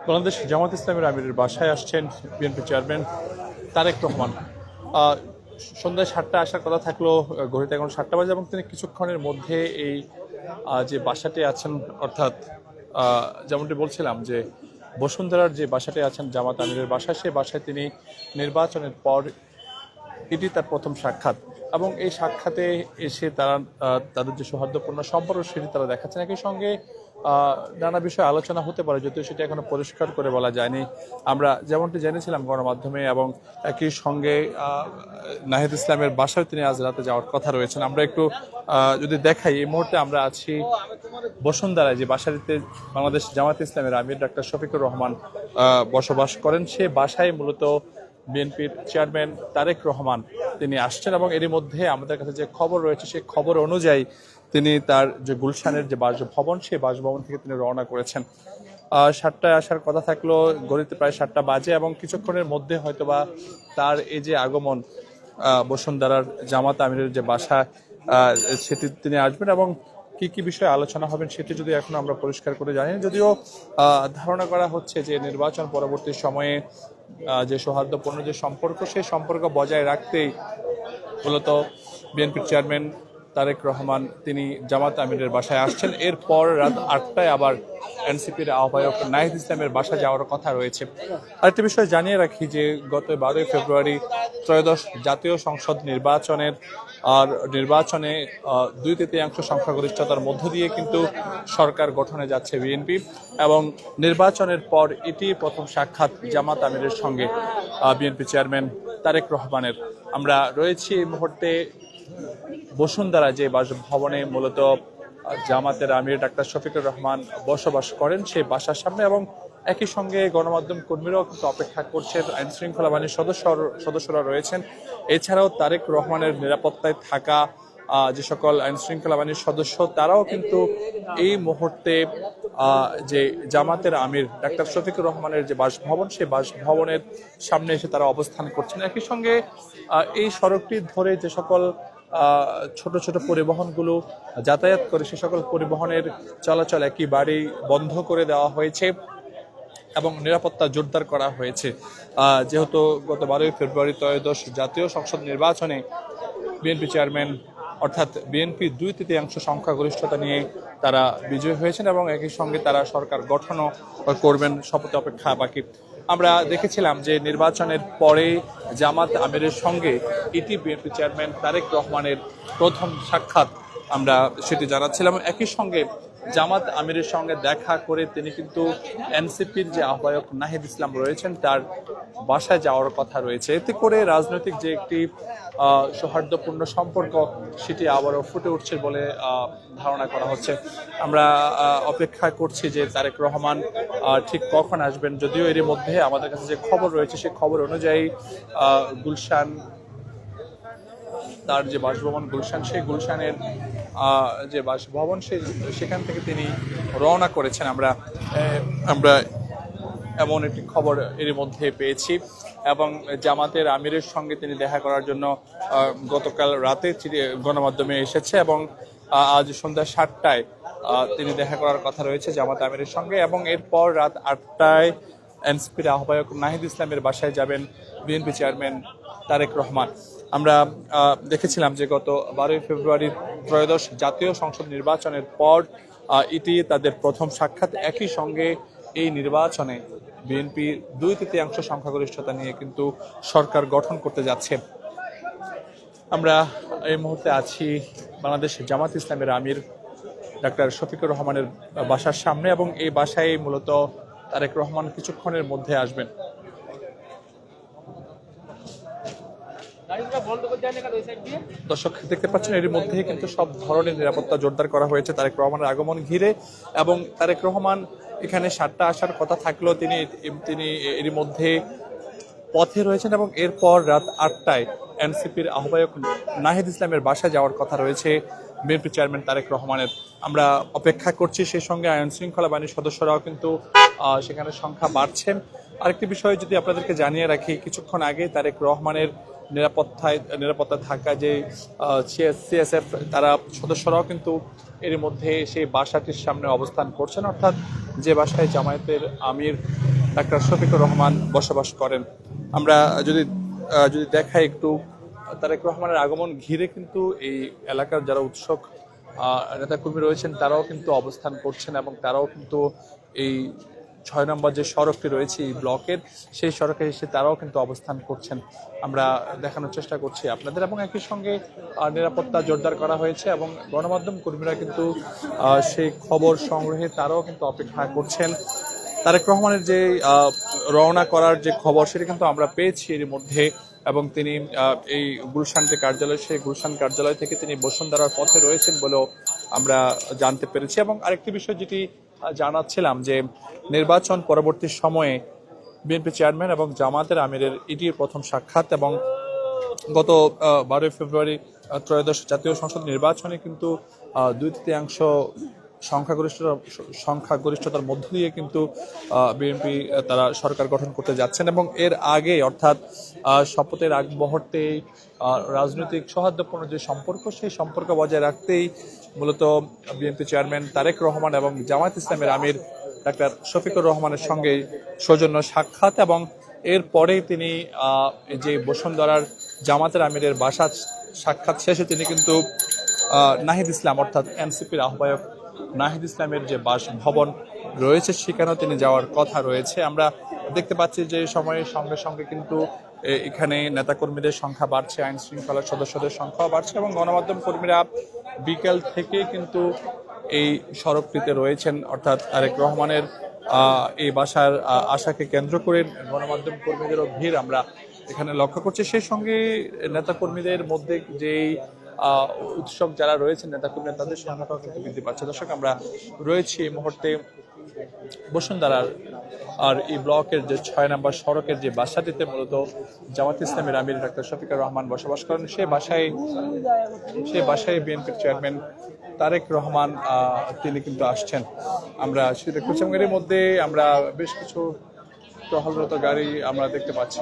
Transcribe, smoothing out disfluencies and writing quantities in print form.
বাংলাদেশ জামাত ইসলামের আমিরের বাসায় আসছেন বিএনপি চেয়ারম্যান তারেক রহমান। আহ, সন্ধ্যায় 7টায় আসার কথা থাকলো, ঘড়িতে এখন 7টা বাজে এবং তিনি কিছুক্ষণের মধ্যে এই যে বাসাতে আছেন, অর্থাৎ যেমনটি বলছিলাম যে বসুন্ধরার যে বাসাতে আছেন জামাত আমিরের বাসা, সেই বাসায় তিনি নির্বাচনের পর এটি তার প্রথম সাক্ষাৎ এবং এই সাক্ষাতে এসে তারা তাদের যে সৌহার্দ্যপূর্ণ সম্পর্ক সেটি তারা দেখাচ্ছেন। একই সঙ্গে নানা বিষয়ে আলোচনা হতে পারে, যদিও সেটা এখনো পরিষ্কার করে বলা যায়নি। আমরা যেমনটি জেনেছিলাম গণমাধ্যমে, এবং একই সঙ্গে নাহিদ ইসলামের বাসায় তিনি আজ রাতে যাওয়ার কথা রয়েছেন। আমরা একটু যদি দেখাই, এই মুহূর্তে আমরা আছি বসুন্ধরায়, যে বাসাটিতে বাংলাদেশ জামাত ইসলামের আমির ডাক্তার শফিকুর রহমান বসবাস করেন। সে বাসায় মূলত বিএনপির চেয়ারম্যান তারেক রহমান তিনি আসছেন এবং এরই মধ্যে আমাদের কাছে যে খবর রয়েছে সেই খবর অনুযায়ী তিনি তার যে গুলশানের যে বাসভবন, সেই বাসভবন থেকে তিনি রওনা করেছেন। 7টায় আসার কথা থাকলো, ঘড়িতে প্রায় 7টা বাজে এবং কিছুক্ষণের মধ্যে হয়তোবা তার এই যে আগমন বসুন্ধরার জামাত আমিরের যে বাসা, সেটি তিনি আসবেন এবং কি কি বিষয়ে আলোচনা হবেন সেটি যদি এখন আমরা পরিষ্কার করে জানি। যদিও ধারণা করা হচ্ছে যে নির্বাচন পরবর্তী সময়ে যে সৌহার্দ্যপূর্ণ যে সম্পর্ক, সেই সম্পর্ক বজায় রাখতেই মূলত বিএনপির চেয়ারম্যান তারেক রহমান তিনি জামাত আমিরের বাসায় আসছেন। এরপর রাত 8টায় আবার এনসিপির আহ্বায়ক নাহিদ ইসলামের বাসা যাওয়ার কথা রয়েছে। আরেকটি বিষয় জানিয়ে রাখি যে গত 12ই ফেব্রুয়ারি ত্রয়োদশ জাতীয় সংসদ নির্বাচনে 2/3 সংখ্যাগরিষ্ঠতার মধ্য দিয়ে কিন্তু সরকার গঠনে যাচ্ছে বিএনপি, এবং নির্বাচনের পর এটি প্রথম সাক্ষাৎ জামাত আমিরের সঙ্গে বিএনপি চেয়ারম্যান তারেক রহমানের। আমরা রয়েছি এই মুহূর্তে বসুন্ধরা যে বাসভবনে মূলত জামাতের আমির ডাক্তার শফিকুর রহমান বসবাস করেন, সেই বাসার সামনে, এবং একই সঙ্গে গণমাধ্যম কর্মীরাও কিন্তু অপেক্ষা করছেন, আইন শৃঙ্খলা বাহিনীর সদস্যরা রয়েছেন। এছাড়াও তারেক রহমানের নিরাপত্তায় থাকা যে সকল আইন শৃঙ্খলা বাহিনীর সদস্য, তারাও কিন্তু এই মুহূর্তে যে জামাতের আমির ডাক্তার শফিকুর রহমানের যে বাসভবন, সেই বাসভবনের সামনে এসে তারা অবস্থান করছেন। একই সঙ্গে এই সড়কটি ধরে যে সকল ছোট ছোট পরিবহনগুলো যাতায়াত করে, সে সকল পরিবহনের চলাচল একেবারেই বন্ধ করে দেওয়া হয়েছে এবং নিরাপত্তা জোরদার করা হয়েছে। যেহেতু গত 12ই ফেব্রুয়ারি ত্রয়োদশ জাতীয় সংসদ নির্বাচনে বিএনপি চেয়ারম্যান, অর্থাৎ বিএনপি 2/3 সংখ্যাগরিষ্ঠতা নিয়ে তারা বিজয়ী হয়েছেন এবং একই সঙ্গে তারা সরকার গঠনও করবেন, শপথ অপেক্ষা বাকি। আমরা দেখেছিলাম যে নির্বাচনের পরে জামাত আমিরের সঙ্গে এটি বিএনপি চেয়ারম্যান তারেক রহমানের প্রথম সাক্ষাৎ, আমরা সেটি জানাচ্ছিলাম। একই সঙ্গে জামাত আমিরের সঙ্গে দেখা করে তিনি কিন্তু এনসিপির যে আহ্বায়ক নাহিদ ইসলাম রয়েছেন তার বাসায় যাওয়ার কথা রয়েছে। এতে করে রাজনৈতিক যে একটি সৌহার্দ্যপূর্ণ সম্পর্ক, সেটি আবারও ফুটে উঠছে বলে ধারণা করা হচ্ছে। আমরা অপেক্ষা করছি যে তারেক রহমান ঠিক কখন আসবেন। যদিও এর মধ্যে আমাদের কাছে যে খবর রয়েছে সেই খবর অনুযায়ী গুলশান, তার যে বাসভবন গুলশান, সেই গুলশানের যে বাসভবন সেখান থেকে তিনি রওনা করেছেন। আমরা এমন একটি খবর এর মধ্যে পেয়েছি এবং জামাতের আমিরের সঙ্গে তিনি দেখা করার জন্য গতকাল রাতে গণমাধ্যমে এসেছে এবং আজ সন্ধ্যা 7টায় তিনি দেখা করার কথা রয়েছে জামাত আমিরের সঙ্গে, এবং এরপর রাত 8টায় এনসিপির আহ্বায়ক নাহিদ ইসলামের বাসায় যাবেন বিএনপি চেয়ারম্যান তারেক রহমান। আমরা দেখেছিলাম যে গত 12ই ফেব্রুয়ারির ত্রয়োদশ জাতীয় সংসদ নির্বাচনের পর এটি তাদের প্রথম সাক্ষাৎ। একই সঙ্গে এই নির্বাচনে বিএনপি 2/3 সংখ্যাগরিষ্ঠতা নিয়ে কিন্তু সরকার গঠন করতে যাচ্ছে। আমরা এই মুহূর্তে আছি বাংলাদেশ জামাত ইসলামের আমির ডাক্তার শফিকুর রহমানের বাসার সামনে এবং এই বাসায় মূলত তারেক রহমান কিছুক্ষণের মধ্যে আসবেন। দর্শক দেখতে পাচ্ছেন এর মধ্যে কিন্তু সব ধরনের নিরাপত্তা জোরদার করা হয়েছে তারেক রহমানের আগমন ঘিরে, এবং তারেক রহমান এখানে 7টা আসার কথা থাকলেও তিনি এর মধ্যে পথে রয়েছেন এবং এরপর রাত 8টায় এনসিপির আহ্বায়ক নাহিদ ইসলামের বাসায় যাওয়ার কথা রয়েছে বিএনপি চেয়ারম্যান তারেক রহমানের। আমরা অপেক্ষা করছি, সেই সঙ্গে আইন শৃঙ্খলা বাহিনীর সদস্যরাও কিন্তু সেখানে সংখ্যা বাড়ছেন। আরেকটি বিষয় যদি আপনাদেরকে জানিয়ে রাখি, কিছুক্ষণ আগে তারেক রহমানের নিরাপত্তা থাকা যে সিএসএফ তারা সদস্যরাও কিন্তু এর মধ্যে সেই বাসাটির সামনে অবস্থান করছেন, অর্থাৎ যে বাসায় জামায়াতের আমির ডাক্তার শফিকুর রহমান বসবাস করেন। আমরা যদি যদি দেখাই একটু, তারেক রহমানের আগমন ঘিরে কিন্তু এই এলাকার যারা উৎসুক নেতাকর্মী রয়েছেন তারাও কিন্তু অবস্থান করছেন এবং তারাও কিন্তু এই 6 নম্বর যে সড়কটি রয়েছে এই ব্লকের, সেই সড়কে এসে তারাও কিন্তু অবস্থান করছেন। আমরা দেখানোর চেষ্টা করছি আপনাদের, এবং একই সঙ্গে নিরাপত্তা জোরদার করা হয়েছে এবং গণমাধ্যম কর্মীরা কিন্তু সেই খবর সংগ্রহে তারাও কিন্তু অপেক্ষা করছেন। তারেক রহমানের যে রওনা করার যে খবর সেটা কিন্তু আমরা পেয়েছি এর মধ্যে, এবং তিনি এই গুলশান যে কার্যালয়, সেই গুলশান কার্যালয় থেকে তিনি বসুন্ধরার পথে রয়েছেন বলেও আমরা জানতে পেরেছি। এবং আরেকটি বিষয় যেটি জানাচ্ছিলাম যে নির্বাচন পরবর্তী সময়ে বিএনপি চেয়ারম্যান এবং জামায়াতের আমিরের এটির প্রথম সাক্ষাৎ, এবং গত 12 ফেব্রুয়ারি ত্রয়োদশ জাতীয় সংসদ নির্বাচনে কিন্তু 2/3 সংখ্যাগরিষ্ঠতার মধ্য দিয়ে কিন্তু বিএনপি তারা সরকার গঠন করতে যাচ্ছেন, এবং এর আগে অর্থাৎ শপথের আগ মুহূর্তেই রাজনৈতিক সৌহার্দ্যপূর্ণ যে সম্পর্ক, সেই সম্পর্ক বজায় রাখতেই মূলত বিএনপি চেয়ারম্যান তারেক রহমান এবং জামায়াত ইসলামের আমির ডাক্তার শফিকুর রহমানের সঙ্গে সৌজন্য সাক্ষাৎ, এবং এরপরেই তিনি যে বসুন্ধরার জামাতের আমিরের বাসা সাক্ষাৎ শেষে তিনি কিন্তু নাহিদ ইসলাম অর্থাৎ এনসিপির আহ্বায়ক নাহিদ ইসলামের যে বাসভবন রয়েছে সেখানেও তিনি যাওয়ার কথা রয়েছে। আমরা দেখতে পাচ্ছি যে সময়ের সঙ্গে সঙ্গে কিন্তু এখানে নেতাকর্মীদের সংখ্যা বাড়ছে, আইন শৃঙ্খলার সদস্যদের সংখ্যাও বাড়ছে, এবং গণমাধ্যম কর্মীরা বিকেল থেকে কিন্তু এই সড়কটিতে রয়েছেন। অর্থাৎ তারেক রহমানের এই বাসার আশাকে কেন্দ্র করে গণমাধ্যম কর্মীদেরও ভিড় আমরা এখানে লক্ষ্য করছি। সেই সঙ্গে নেতাকর্মীদের মধ্যে যেই উৎসব যারা রয়েছেন নেতাকর্মী, তাদের সংখ্যাটাও কিন্তু বৃদ্ধি পাচ্ছে। দর্শক, আমরা রয়েছি এই মুহূর্তে বসুন্ধরার আর এই ব্লকের যে 6 নম্বর সড়কের যে বাসাটিতে মূলত জামাত ইসলামের আমির ডাক্তার শফিকুর রহমান বসবাস করেন, সেই বাসায় বিএনপির চেয়ারম্যান তারেক রহমান তিনি কিন্তু আসছেন। আমরা সেটা করছি, এবং এর মধ্যে আমরা বেশ কিছু টহলরত গাড়ি আমরা দেখতে পাচ্ছি।